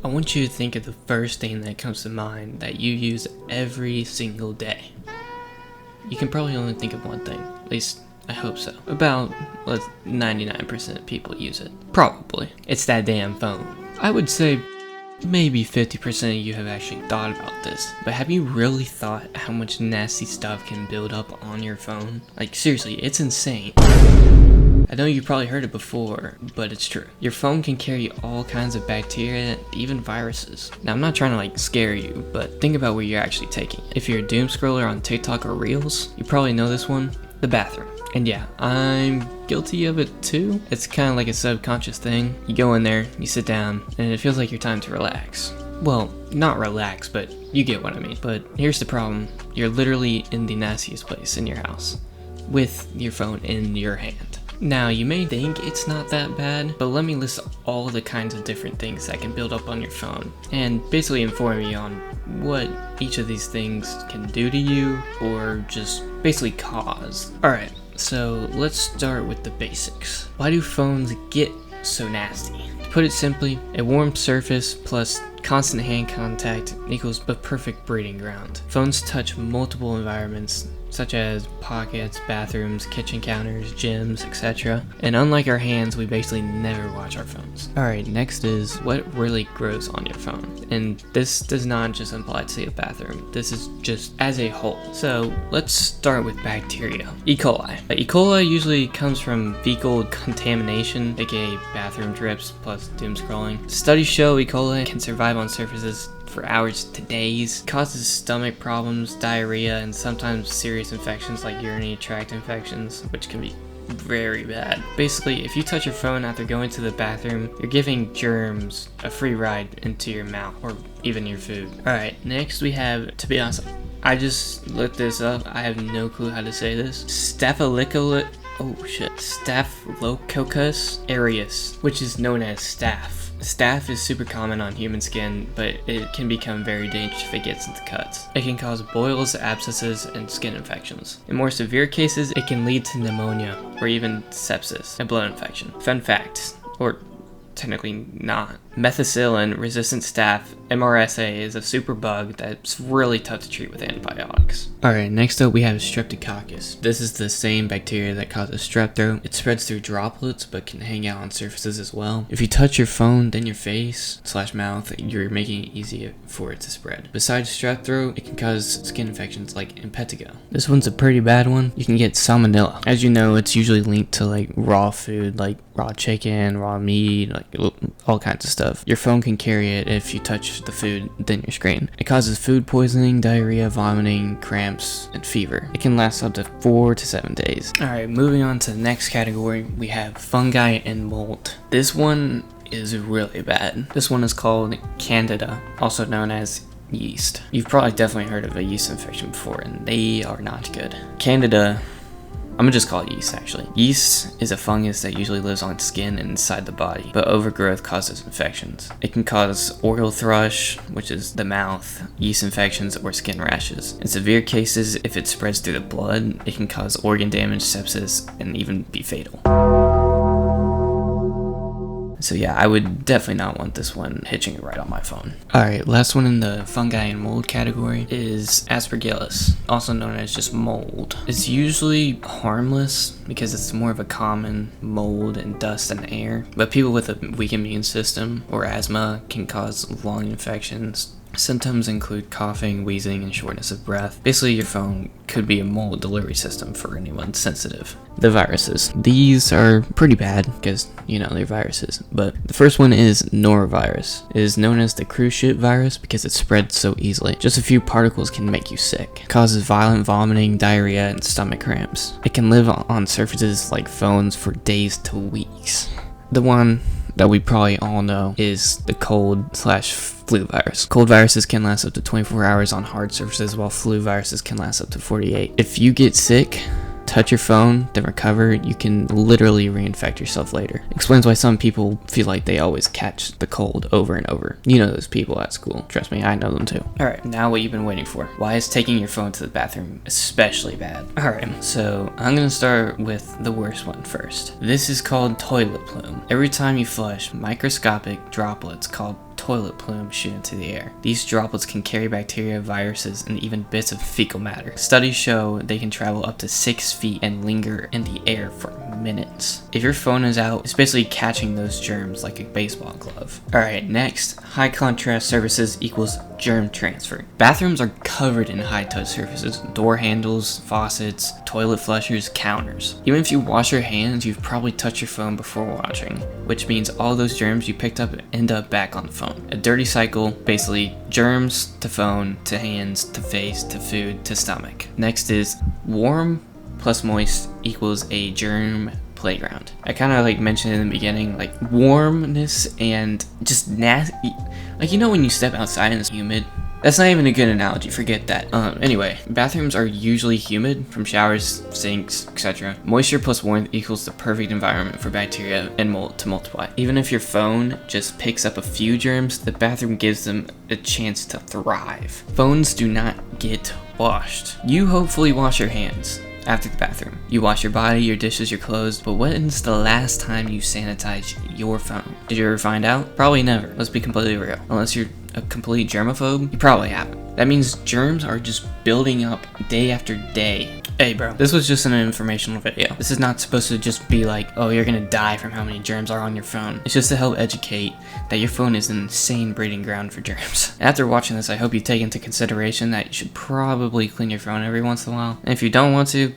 I want you to think of the first thing that comes to mind that you use every single day. You can probably only think of one thing, at least I hope so. About 99% of people use it. Probably. It's that damn phone. I would say maybe 50% of you have actually thought about this, but have you really thought how much nasty stuff can build up on your phone? Like seriously, it's insane. I know you've probably heard it before, but it's true. Your phone can carry all kinds of bacteria, even viruses. Now, I'm not trying to scare you, but think about where you're actually taking it. If you're a doom scroller on TikTok or Reels, you probably know this one, the bathroom. And yeah, I'm guilty of it too. It's kind of like a subconscious thing. You go in there, you sit down, and it feels like your time to relax. Well, not relax, but you get what I mean. But here's the problem. You're literally in the nastiest place in your house, with your phone in your hand. Now, you may think it's not that bad, but let me list all the kinds of different things that can build up on your phone, and basically inform you on what each of these things can do to you, or just basically cause. Alright, so let's start with the basics. Why do phones get so nasty? To put it simply, a warm surface plus constant hand contact equals a perfect breeding ground. Phones touch multiple environments, such as pockets, bathrooms, kitchen counters, gyms, etc. And unlike our hands, we basically never watch our phones. Alright, next is what really grows on your phone. And this does not just imply to say a bathroom, this is just as a whole. So let's start with bacteria. E. coli. E. coli usually comes from fecal contamination, aka bathroom trips plus doom scrolling. Studies show E. coli can survive on surfaces for hours to days, causes stomach problems, diarrhea, and sometimes serious infections like urinary tract infections, which can be very bad. Basically, if you touch your phone after going to the bathroom, you're giving germs a free ride into your mouth or even your food. Alright, next we have, to be honest, I just looked this up, I have no clue how to say this. Staphylococcus aureus, which is known as staph. Staph is super common on human skin, but it can become very dangerous if it gets into cuts. It can cause boils, abscesses, and skin infections. In more severe cases, it can lead to pneumonia or even sepsis, a blood infection. Fun fact, or technically not. Methicillin-resistant staph, MRSA, is a super bug that's really tough to treat with antibiotics. Alright, next up we have Streptococcus. This is the same bacteria that causes strep throat. It spreads through droplets but can hang out on surfaces as well. If you touch your phone, then your face / mouth, you're making it easier for it to spread. Besides strep throat, it can cause skin infections like impetigo. This one's a pretty bad one. You can get salmonella. As you know, it's usually linked to raw food, like raw chicken, raw meat, all kinds of stuff. Your phone can carry it if you touch the food, then your screen. It causes food poisoning, diarrhea, vomiting, cramps, and fever. It can last up to 4 to 7 days. Alright, moving on to the next category, we have fungi and mold. This one is really bad. This one is called Candida, also known as yeast. You've probably definitely heard of a yeast infection before, and they are not good. Candida, I'm gonna just call it yeast actually. Yeast is a fungus that usually lives on skin and inside the body, but overgrowth causes infections. It can cause oral thrush, which is the mouth, yeast infections, or skin rashes. In severe cases, if it spreads through the blood, it can cause organ damage, sepsis, and even be fatal. So yeah, I would definitely not want this one hitching right on my phone. Alright, last one in the fungi and mold category is Aspergillus, also known as just mold. It's usually harmless because it's more of a common mold and dust and air, but people with a weak immune system or asthma can cause lung infections. Symptoms include coughing, wheezing, and shortness of breath. Basically, your phone could be a mold delivery system for anyone sensitive. The viruses. These are pretty bad because, they're viruses. But the first one is norovirus. It is known as the cruise ship virus because it spreads so easily. Just a few particles can make you sick. It causes violent vomiting, diarrhea, and stomach cramps. It can live on surfaces like phones for days to weeks. The one that we probably all know is the cold/flu virus. Cold viruses can last up to 24 hours on hard surfaces, while flu viruses can last up to 48. If you get sick, touch your phone, then recover, you can literally reinfect yourself later. Explains why some people feel like they always catch the cold over and over. You know those people at school. Trust me, I know them too. Alright, now what you've been waiting for. Why is taking your phone to the bathroom especially bad? Alright, so I'm gonna start with the worst one first. This is called toilet plume. Every time you flush, microscopic droplets called toilet plume shoot into the air. These droplets can carry bacteria, viruses, and even bits of fecal matter. Studies show they can travel up to 6 feet and linger in the air for minutes. If your phone is out, it's basically catching those germs like a baseball glove. Alright, next, high contrast surfaces equals germ transfer. Bathrooms are covered in high touch surfaces, door handles, faucets, toilet flushers, counters. Even if you wash your hands, you've probably touched your phone before washing, which means all those germs you picked up end up back on the phone. A dirty cycle, basically germs to phone, to hands, to face, to food, to stomach. Next is warm plus moist equals a germ playground. I kind of like mentioned in the beginning, like warmness and just nasty, like, you know when you step outside and it's humid? That's not even a good analogy, forget that. Anyway, bathrooms are usually humid from showers, sinks, etc. Moisture plus warmth equals the perfect environment for bacteria and mold to multiply. Even if your phone just picks up a few germs, the bathroom gives them a chance to thrive. Phones do not get washed. You hopefully wash your hands after the bathroom. You wash your body, your dishes, your clothes, but when's the last time you sanitized your phone? Did you ever find out? Probably never. Let's be completely real. Unless you're a complete germaphobe, you probably haven't. That means germs are just building up day after day. Hey bro, this was just an informational video. This is not supposed to just be like, oh, you're gonna die from how many germs are on your phone. It's just to help educate that your phone is an insane breeding ground for germs. After watching this, I hope you take into consideration that you should probably clean your phone every once in a while. And if you don't want to,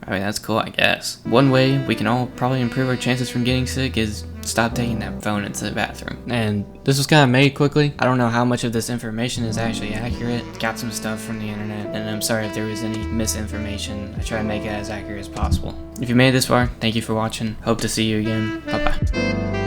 I mean, that's cool, I guess. One way we can all probably improve our chances from getting sick is stop taking that phone into the bathroom. And this was kind of made quickly. I don't know how much of this information is actually accurate. Got some stuff from the internet, and I'm sorry if there was any misinformation. I try to make it as accurate as possible. If you made it this far, thank you for watching. Hope to see you again. Bye-bye.